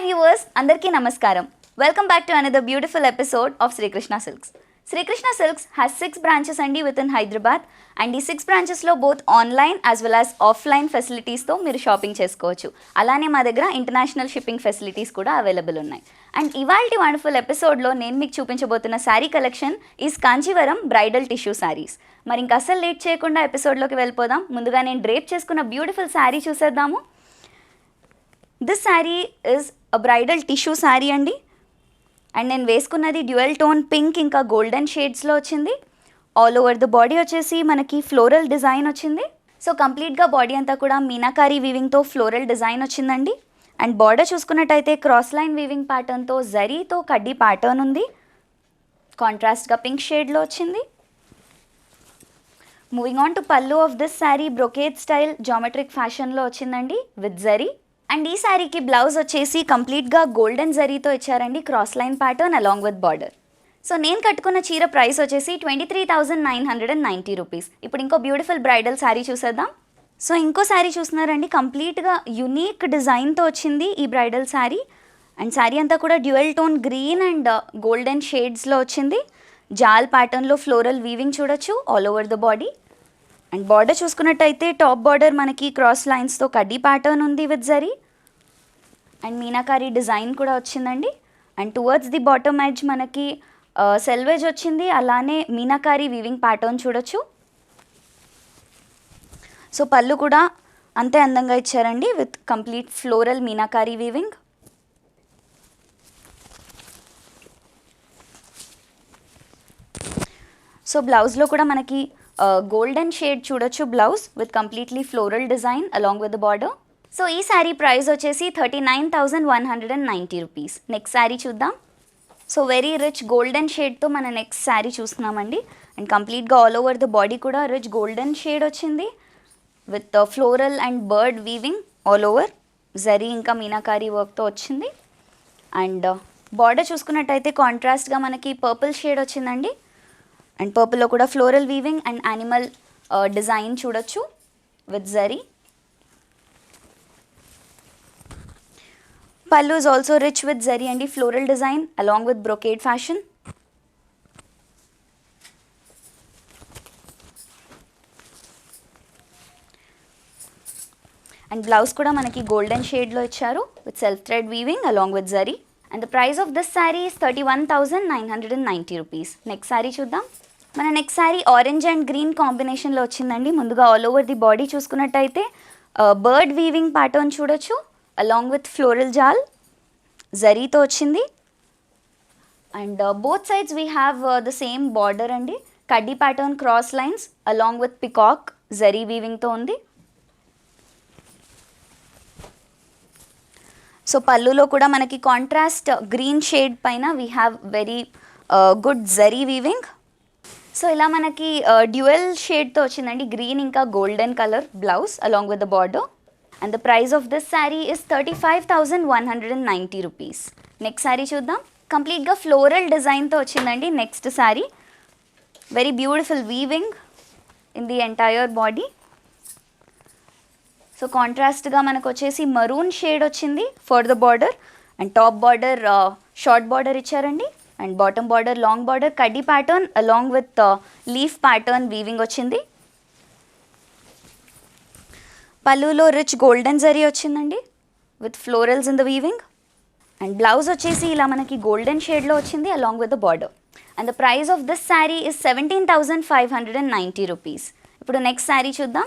viewers, Andarki Namaskaram. Welcome back to another beautiful episode of Sri Krishna Silks. Sri Krishna Silks has 6 branches within Hyderabad, and these 6 branches lo both online as well as offline facilities tho మీరు shopping చేసుకోవచ్చు. అలానే మా దగ్గర international shipping facilities కూడా available ఉన్నాయి. And ఇవాల్టి wonderful ఎపిసోడ్లో నేను మీకు చూపించబోతున్న sari collection is Kanchivaram bridal tissue saris. మరి ఇంకా అసలు లేట్ చేయకుండా ఎపిసోడ్లోకి వెళ్ళిపోదాం. ముందుగా నేను డ్రేప్ చేసుకున్న బ్యూటిఫుల్ శారీ చూసేద్దాము. This sari is a bridal tissue sari అండి. అండ్ నేను వేసుకున్నది డ్యూయల్ టోన్ పింక్ ఇంకా గోల్డెన్ షేడ్స్లో వచ్చింది. ఆల్ ఓవర్ ద బాడీ వచ్చేసి మనకి ఫ్లోరల్ డిజైన్ వచ్చింది. సో కంప్లీట్గా బాడీ అంతా కూడా మీనాకారీ వీవింగ్తో ఫ్లోరల్ డిజైన్ వచ్చిందండి. అండ్ బార్డర్ చూసుకున్నట్టయితే క్రాస్ లైన్ వీవింగ్ ప్యాటర్న్తో జరీతో కడ్డీ ప్యాటర్న్ ఉంది. కాంట్రాస్ట్గా పింక్ షేడ్లో వచ్చింది. మూవింగ్ ఆన్ టు పల్లు of this sari brocade style geometric ఫ్యాషన్లో వచ్చిందండి విత్ జరీ. అండ్ ఈ శారీకి బ్లౌజ్ వచ్చేసి కంప్లీట్గా గోల్డెన్ జరీతో ఇచ్చారండి, cross line pattern along with border. So నేను కట్టుకున్న చీర ప్రైస్ వచ్చేసి 23,990 రూపీస్. ఇప్పుడు ఇంకో బ్యూటిఫుల్ బ్రైడల్ శారీ చూసేద్దాం. సో ఇంకో శారీ చూస్తున్నారండి, కంప్లీట్గా యునీక్ డిజైన్తో వచ్చింది ఈ బ్రైడల్ శారీ. అండ్ శారీ అంతా కూడా dual tone green and golden షేడ్స్లో వచ్చింది. జాల్ ప్యాటర్న్లో ఫ్లోరల్ వీవింగ్ చూడొచ్చు all over the body. And border చూసుకున్నట్టయితే టాప్ బార్డర్ మనకి క్రాస్ లైన్స్తో కడ్డీ ప్యాటర్న్ ఉంది with zari. And meenakari design కూడా వచ్చిందండి. And towards the bottom edge మనకి సెల్వేజ్ వచ్చింది, అలానే మీనాకారీ వీవింగ్ ప్యాటర్న్ చూడొచ్చు. సో పళ్ళు కూడా అంతే అందంగా ఇచ్చారండి with complete floral meenakari weaving. So బ్లౌజ్లో కూడా మనకి గోల్డెన్ షేడ్ చూడొచ్చు blouse with completely floral design along with the border. So ఈ శారీ ప్రైస్ వచ్చేసి 39,190 రూపీస్. నెక్స్ట్ శారీ చూద్దాం. సో వెరీ రిచ్ గోల్డెన్ షేడ్తో మన నెక్స్ట్ శారీ చూస్తున్నామండి. అండ్ కంప్లీట్గా ఆల్ ఓవర్ ద బాడీ కూడా రిచ్ గోల్డెన్ షేడ్ వచ్చింది with floral and bird weaving all over zari ఇంకా మీనాకారీ వర్క్తో వచ్చింది. అండ్ బార్డర్ చూసుకున్నట్టయితే కాంట్రాస్ట్గా మనకి పర్పుల్ షేడ్ వచ్చిందండి. అండ్ పర్పుల్లో కూడా floral weaving and animal design చూడొచ్చు విత్ జరీ. పల్లు is also rich with zari and floral design along with brocade fashion. And blouse kuda manaki golden shade lo icharu with self thread weaving along with zari. And the price of this saree is 31,990 rupees. Next saree chuddam. Mana next saree orange and green combination lo ochindandi. Munduga all over the body chusukunnataithe bird weaving pattern chudochu along with floral jal జరీతో వచ్చింది. And both sides we have the same border అండి, కడ్డీ pattern cross lines along with peacock zari వీవింగ్తో ఉంది. So పళ్ళులో కూడా మనకి contrast green shade పైన we have very good zari weaving. So ఇలా మనకి డ్యూయల్ షేడ్తో వచ్చిందండి, గ్రీన్ ఇంకా golden colour blouse along with the border. And the price of this saree is 35,190 rupees. Next saree చూద్దాం. కంప్లీట్గా ఫ్లోరల్ డిజైన్తో వచ్చిందండి next sari. Very beautiful weaving in the entire body. So కాంట్రాస్ట్గా మనకు వచ్చేసి మరూన్ షేడ్ వచ్చింది for the border. And top border short border ఇచ్చారండి. And bottom border long border కడ్డీ pattern along with leaf pattern weaving వచ్చింది. పళ్ళులో రిచ్ గోల్డెన్ జరీ వచ్చిందండి with florals in the weaving. And blouse వచ్చేసి ఇలా మనకి గోల్డెన్ షేడ్లో వచ్చింది along with the border. And the price of this sari is 17,590 rupees. ఇప్పుడు నెక్స్ట్ శారీ చూద్దాం.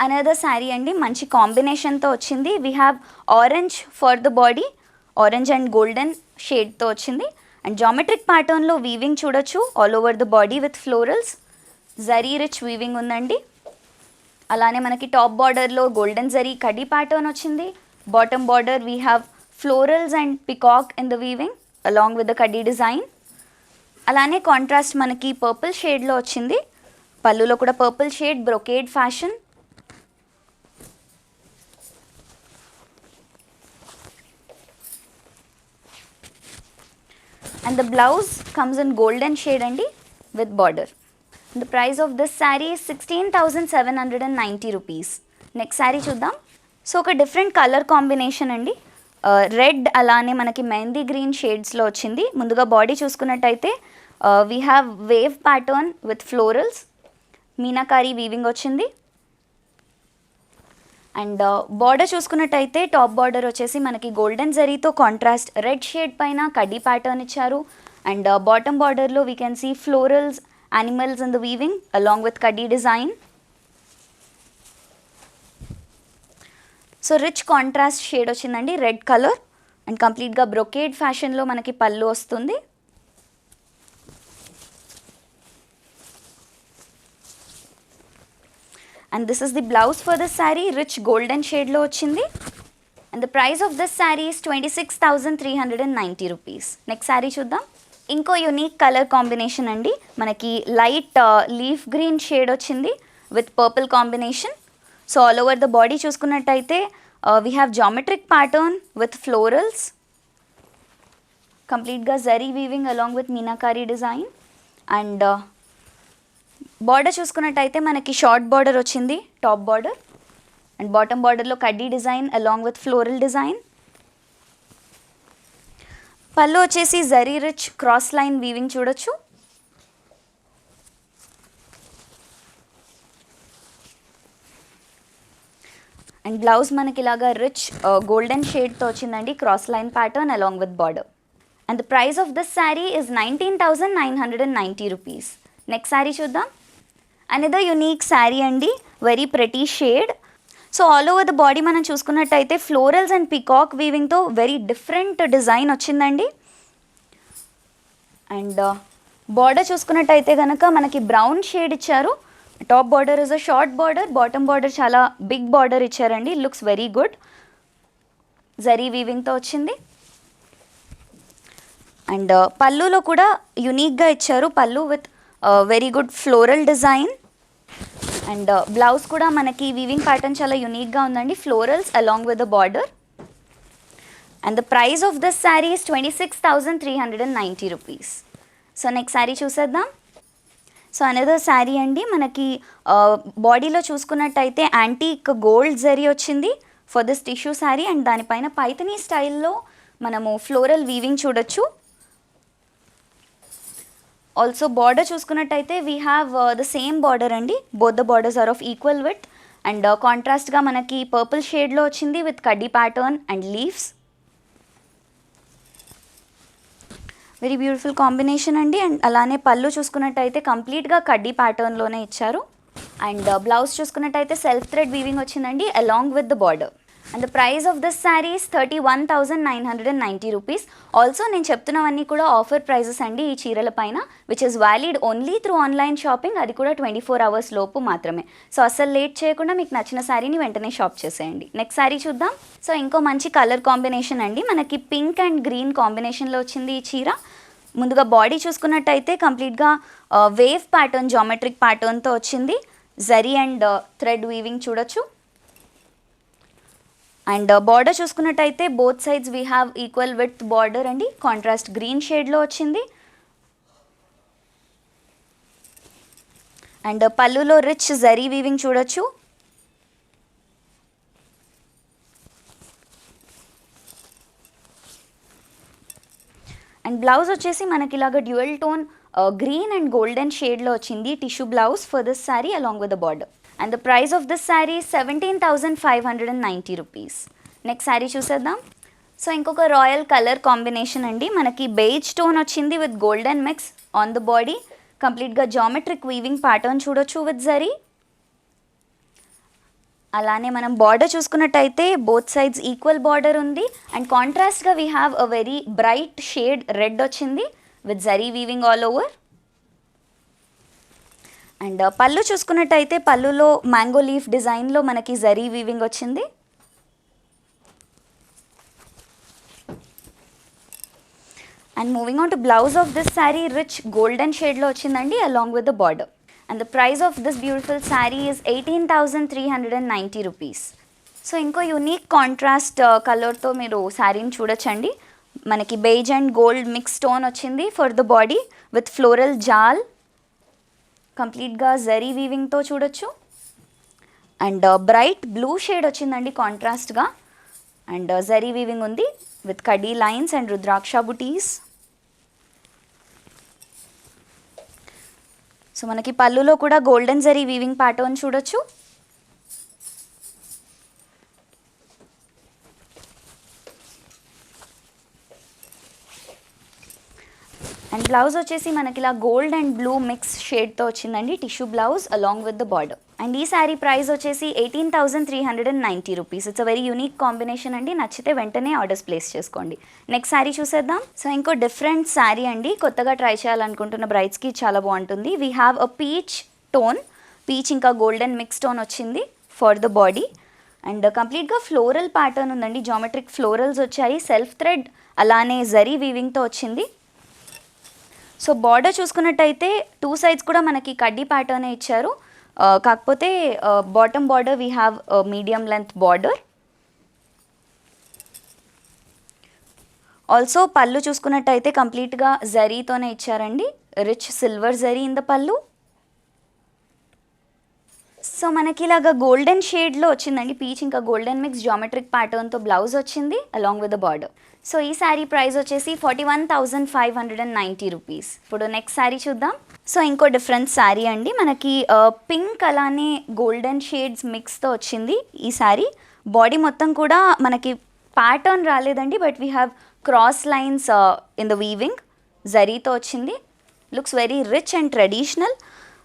అనదర్ శారీ అండి, మంచి కాంబినేషన్తో వచ్చింది. We have orange for the body, orange and golden షేడ్తో వచ్చింది. అండ్ జామెట్రిక్ ప్యాటర్న్లో వీవింగ్ చూడొచ్చు all over the body with florals. Zari rich weaving ఉందండి. అలానే మనకి టాప్ బార్డర్లో గోల్డెన్ జరీ కడ్డీ ప్యాటర్న్ వచ్చింది. Bottom border we have florals and peacock in the weaving along with the కడ్డీ డిజైన్. అలానే కాంట్రాస్ట్ మనకి పర్పుల్ షేడ్లో వచ్చింది. పళ్ళులో కూడా purple shade brocade fashion. And the blouse comes in golden shade అండి with border. The price of this saree is 16,790 rupees. Next saree చూద్దాం. So ఒక డిఫరెంట్ కలర్ కాంబినేషన్ అండి. రెడ్ అలానే మనకి మెహందీ గ్రీన్ షేడ్స్లో వచ్చింది. ముందుగా బాడీ చూసుకున్నట్టయితే we have wave pattern with florals, meenakari weaving వచ్చింది. అండ్ బార్డర్ చూసుకున్నట్టయితే టాప్ బార్డర్ వచ్చేసి మనకి గోల్డెన్ జరీతో కాంట్రాస్ట్ రెడ్ షేడ్ పైన కడ్డీ ప్యాటర్న్ ఇచ్చారు. అండ్ బాటమ్ బార్డర్లో we can see florals, animals in the weaving along with కడ్డీ design. So rich contrast shade వచ్చిందండి, రెడ్ కలర్. అండ్ కంప్లీట్గా బ్రొకేడ్ ఫ్యాషన్లో మనకి పళ్ళు వస్తుంది. And this is the blouse for this sari, rich golden షేడ్లో వచ్చింది. And the price of this sari is 26,390 rupees. Next sari చూద్దాం. ఇంకో యూనిక్ కలర్ కాంబినేషన్ అండి, మనకి లైట్ లీఫ్ గ్రీన్ షేడ్ వచ్చింది with purple combination. So all over the body చూసుకున్నట్టయితే we have geometric pattern with florals, కంప్లీట్గా zari weaving along with meenakari design. And border చూసుకున్నట్టయితే మనకి short border వచ్చింది టాప్ బార్డర్. అండ్ బాటమ్ బార్డర్లో కడ్డీ design along with floral design. Pallu వచ్చేసి zari rich cross line weaving చూడొచ్చు. And blouse మనకి ఇలాగా రిచ్ గోల్డెన్ షేడ్తో వచ్చిందండి, cross line pattern along with border. And the price of this sari is 19,990 rupees. Next sari చూద్దాం. Another unique sari అండి, very pretty shade. So all over the body మనం చూసుకున్నట్టయితే florals and peacock వీవింగ్తో very different design వచ్చిందండి. And border చూసుకున్నట్టయితే కనుక మనకి brown shade ఇచ్చారు. Top border is a short border, bottom border చాలా బిగ్ బార్డర్ ఇచ్చారండి, లుక్స్ వెరీ గుడ్. జరీ వీవింగ్తో వచ్చింది. అండ్ పళ్ళులో కూడా యునీక్గా ఇచ్చారు, pallu with very good floral design. And blouse కూడా మనకి వీవింగ్ ప్యాటర్న్ చాలా యునీక్గా ఉందండి, florals along with the border. And the price of this sari is 26,390 rupees. So next sari చూసేద్దాం. సో అనదర్ శారీ అండి, మనకి బాడీలో చూసుకున్నట్టయితే యాంటీక్ గోల్డ్ జరీ వచ్చింది for this tissue sari. And దానిపైన పైథనీ స్టైల్లో మనము ఫ్లోరల్ వీవింగ్ చూడొచ్చు. ఆల్సో బార్డర్ చూసుకున్నట్టయితే we have the same border అండి, both the borders are of equal with. And కాంట్రాస్ట్గా మనకి పర్పుల్ షేడ్లో వచ్చింది విత్ కడ్డీ pattern and leaves. Very beautiful combination అండి. అండ్ అలానే పళ్ళు చూసుకున్నట్టయితే కంప్లీట్గా కడ్డీ ప్యాటర్న్లోనే ఇచ్చారు. అండ్ బ్లౌజ్ చూసుకున్నట్టయితే సెల్ఫ్ థ్రెడ్ వీవింగ్ వచ్చిందండి along with the border. And the price of this sari is 31,990 rupees. Also నేను చెప్తున్నవన్నీ కూడా ఆఫర్ ప్రైజెస్ అండి ఈ చీరల పైన, which is valid only through online shopping, అది కూడా 24 అవర్స్ లోపు మాత్రమే. సో అస్సలు లేట్ చేయకుండా మీకు నచ్చిన శారీని వెంటనే షాప్ చేసేయండి. నెక్స్ట్ శారీ చూద్దాం. సో ఇంకో మంచి కలర్ కాంబినేషన్ అండి, మనకి పింక్ అండ్ గ్రీన్ కాంబినేషన్లో వచ్చింది ఈ చీర. ముందుగా బాడీ చూసుకున్నట్టయితే కంప్లీట్గా వేవ్ ప్యాటర్న్, జామెట్రిక్ ప్యాటర్న్తో వచ్చింది. జరీ అండ్ థ్రెడ్ వీవింగ్ చూడొచ్చు. అండ్ బార్డర్ చూసుకున్నట్టయితే both sides we have equal with border అండి, కాంట్రాస్ట్ గ్రీన్ షేడ్లో వచ్చింది. అండ్ పళ్ళులో రిచ్ జరీ వీవింగ్ చూడొచ్చు. అండ్ బ్లౌజ్ వచ్చేసి మనకి ఇలాగ dual tone green and golden షేడ్లో వచ్చింది tissue blouse for this sari along with the border. And the price of this sari 17,590 rupees. Next sari చూసేద్దాం. సో ఇంకొక రాయల్ కలర్ కాంబినేషన్ అండి, మనకి బేజ్ టోన్ వచ్చింది with golden mix on the body. కంప్లీట్గా geometric weaving pattern చూడొచ్చు with zari. అలానే మనం border చూసుకున్నట్టయితే బోత్ సైడ్స్ ఈక్వల్ బార్డర్ ఉంది. అండ్ కాంట్రాస్ట్గా we have a very bright shade red వచ్చింది with zari weaving all over. And pallu చూసుకున్నట్టయితే పళ్ళులో మ్యాంగో లీఫ్ డిజైన్లో మనకి జరీ వీవింగ్ వచ్చింది. And moving on to blouse of this sari, rich golden షేడ్లో వచ్చిందండి along with the border. And the price of this beautiful sari is 18,390 rupees. So ఇంకో unique contrast కలర్తో మీరు శారీని చూడొచ్చండి. మనకి beige and gold mix tone వచ్చింది for the body with floral jal, కంప్లీట్గా జరీ వీవింగ్తో చూడొచ్చు. అండ్ బ్రైట్ బ్లూ షేడ్ వచ్చిందండి కాంట్రాస్ట్గా. అండ్ జరీ వీవింగ్ ఉంది with khadi lines and rudraksha buttis. So మనకి పళ్ళులో కూడా గోల్డెన్ జరీ వీవింగ్ ప్యాటర్న్ చూడొచ్చు. అండ్ బ్లౌజ్ వచ్చేసి మనకి ఇలా గోల్డ్ అండ్ బ్లూ మిక్స్ షేడ్తో వచ్చిందండి, tissue blouse along with the border. And ఈ శారీ ప్రైస్ వచ్చేసి 18,390 rupees. It's a very unique combination అండి. నచ్చితే వెంటనే ఆర్డర్స్ ప్లేస్ చేసుకోండి. నెక్స్ట్ శారీ చూసేద్దాం. సో ఇంకో డిఫరెంట్ శారీ అండి, కొత్తగా ట్రై చేయాలనుకుంటున్న బ్రైడ్స్కి చాలా బాగుంటుంది. We have a peach tone, peach ఇంకా గోల్డెన్ మిక్స్ టోన్ వచ్చింది ఫర్ ద బాడీ. అండ్ కంప్లీట్గా ఫ్లోరల్ ప్యాటర్న్ ఉందండి, జామెట్రిక్ ఫ్లోరల్స్ వచ్చాయి, సెల్ఫ్ థ్రెడ్ అలానే జరీ వీవింగ్తో వచ్చింది. సో బార్డర్ చూసుకున్నట్టయితే 2 సైడ్స్ కూడా మనకి కడ్డీ ప్యాటర్నే ఇచ్చారు, కాకపోతే bottom border we have medium length border. Also పళ్ళు చూసుకున్నట్టయితే కంప్లీట్గా జరీతోనే ఇచ్చారండి, rich silver zari in the పళ్ళు. సో మనకి ఇలాగా గోల్డెన్ షేడ్లో వచ్చిందండి, పీచ్ ఇంకా గోల్డెన్ మిక్స్ జామెట్రిక్ ప్యాటర్న్తో బ్లౌజ్ వచ్చింది along with the border. So ఈ శారీ ప్రైస్ వచ్చేసి 41,590 రూపీస్. ఇప్పుడు నెక్స్ట్ శారీ చూద్దాం. సో ఇంకో డిఫరెంట్ శారీ అండి, మనకి పింక్ అలానే గోల్డెన్ షేడ్స్ మిక్స్తో వచ్చింది ఈ శారీ. బాడీ మొత్తం కూడా మనకి ప్యాటర్న్ రాలేదండి, but we have cross lines in the weaving, జరీతో వచ్చింది. Looks very rich and traditional.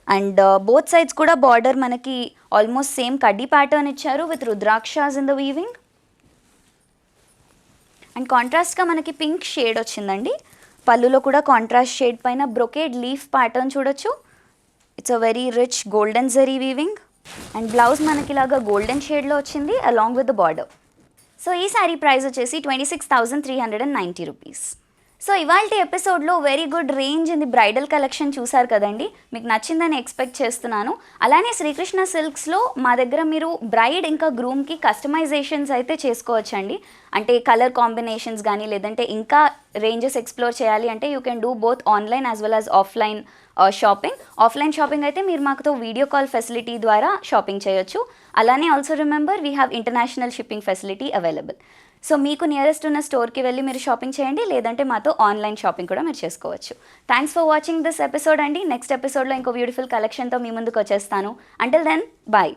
And both sides కూడా బార్డర్ మనకి ఆల్మోస్ట్ సేమ్ కడ్డీ ప్యాటర్న్ ఇచ్చారు with rudrakshas in the weaving. And కాంట్రాస్ట్గా మనకి పింక్ షేడ్ వచ్చిందండి, పళ్ళులో కూడా కాంట్రాస్ట్ షేడ్ పైన బ్రొకేడ్ లీఫ్ ప్యాటర్న్ చూడొచ్చు. It's a very rich golden zari weaving. And blouse మనకి ఇలాగా గోల్డెన్ షేడ్లో వచ్చింది along with the border. So ఈ శారీ ప్రైస్ వచ్చేసి 26,390 రూపీస్. సో ఇవాల్టి ఎపిసోడ్లో very good range in the bridal collection చూసారు కదండి, మీకు నచ్చిందని ఎక్స్పెక్ట్ చేస్తున్నాను. అలానే శ్రీకృష్ణ సిల్క్స్లో మా దగ్గర మీరు బ్రైడ్ ఇంకా గ్రూమ్కి కస్టమైజేషన్స్ అయితే చేసుకోవచ్చండి. అంటే కలర్ కాంబినేషన్స్ కానీ లేదంటే ఇంకా రేంజెస్ ఎక్స్ప్లోర్ చేయాలి అంటే you can do both online as well as offline shopping. Offline shopping అయితే మీరు మాకుతో వీడియో కాల్ ఫెసిలిటీ ద్వారా షాపింగ్ చేయొచ్చు. అలానే also remember we have international shipping facility available. So మీకు నియరెస్ట్ ఉన్న స్టోర్కి వెళ్ళి మీరు షాపింగ్ చేయండి, లేదంటే మాతో ఆన్లైన్ షాపింగ్ కూడా మీరు చేసుకోవచ్చు. Thanks for watching this episode అండి. నెక్స్ట్ ఎపిసోడ్లో ఇంకో బ్యూటిఫుల్ కలెక్షన్తో మీ ముందుకు వచ్చేస్తాను. Until then bye.